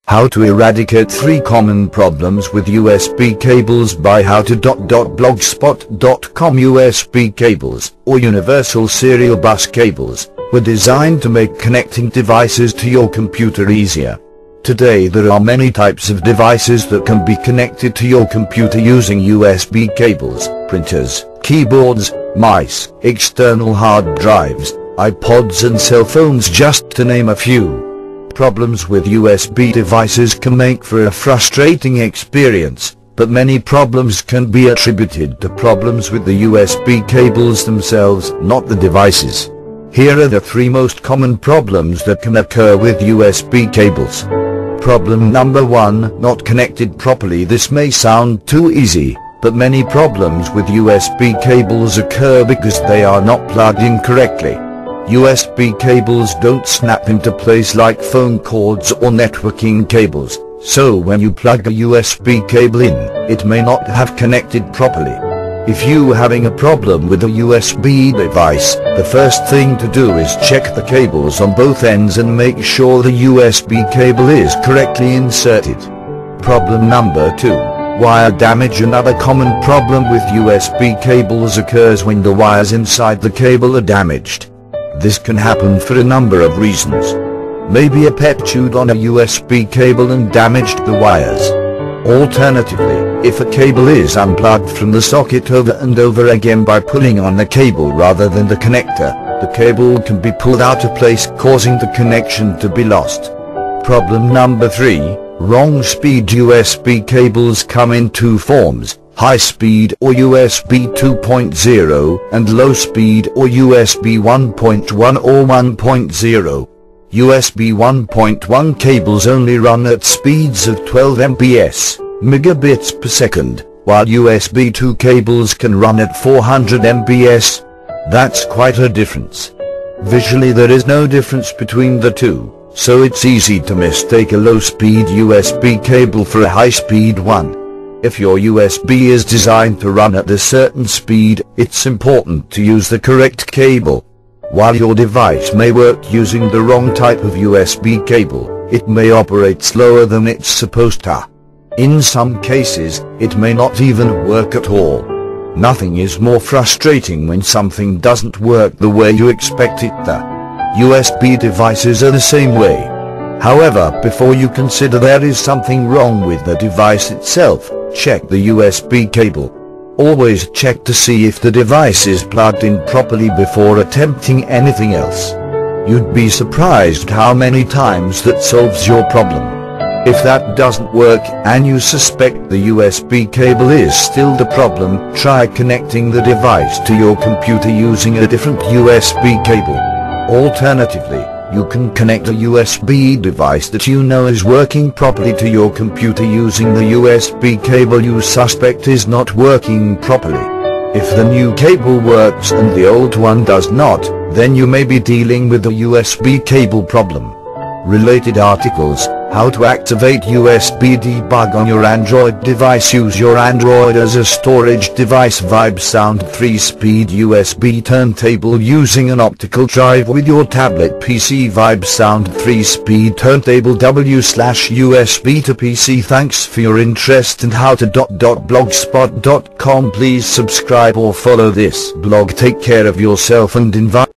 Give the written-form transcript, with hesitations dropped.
How to eradicate 3 common problems with USB cables by how-to.blogspot.com. USB cables, or universal serial bus cables, were designed to make connecting devices to your computer easier. Today there are many types of devices that can be connected to your computer using USB cables: printers, keyboards, mice, external hard drives, iPods and cell phones, just to name a few. Problems with USB devices can make for a frustrating experience, but many problems can be attributed to problems with the USB cables themselves, not the devices. Here are the 3 most common problems that can occur with USB cables. Problem number 1, not connected properly. This may sound too easy, but many problems with USB cables occur because they are not plugged in correctly. USB cables don't snap into place like phone cords or networking cables, so when you plug a USB cable in, it may not have connected properly. If you are having a problem with a USB device, the first thing to do is check the cables on both ends and make sure the USB cable is correctly inserted. Problem number 2, wire damage. Another common problem with USB cables occurs when the wires inside the cable are damaged. This can happen for a number of reasons. Maybe a pet chewed on a USB cable and damaged the wires. Alternatively, if a cable is unplugged from the socket over and over again by pulling on the cable rather than the connector, the cable can be pulled out of place, causing the connection to be lost. Problem number 3, wrong speed. USB cables come in 2 forms: high speed or USB 2.0 and low speed or USB 1.1 or 1.0. USB 1.1 cables only run at speeds of 12 Mbps, megabits per second, while USB 2 cables can run at 400 Mbps. That's quite a difference. Visually there is no difference between the two, so it's easy to mistake a low-speed USB cable for a high-speed one. If your USB is designed to run at a certain speed, it's important to use the correct cable. While your device may work using the wrong type of USB cable, it may operate slower than it's supposed to. In some cases, it may not even work at all. Nothing is more frustrating when something doesn't work the way you expect it to. USB devices are the same way. However, before you consider there is something wrong with the device itself, check the USB cable. Always check to see if the device is plugged in properly before attempting anything else. You'd be surprised how many times that solves your problem. If that doesn't work and you suspect the USB cable is still the problem, try connecting the device to your computer using a different USB cable. Alternatively, you can connect a USB device that you know is working properly to your computer using the USB cable you suspect is not working properly. If the new cable works and the old one does not, then you may be dealing with a USB cable problem. Related articles: how to activate USB debug on your Android device. Use your Android as a storage device. Vibe Sound 3-speed USB turntable using an optical drive with your tablet PC. Vibe Sound 3-speed turntable W/USB to PC. Thanks for your interest in how-to.blogspot.com. Please subscribe or follow this blog. Take care of yourself and environment.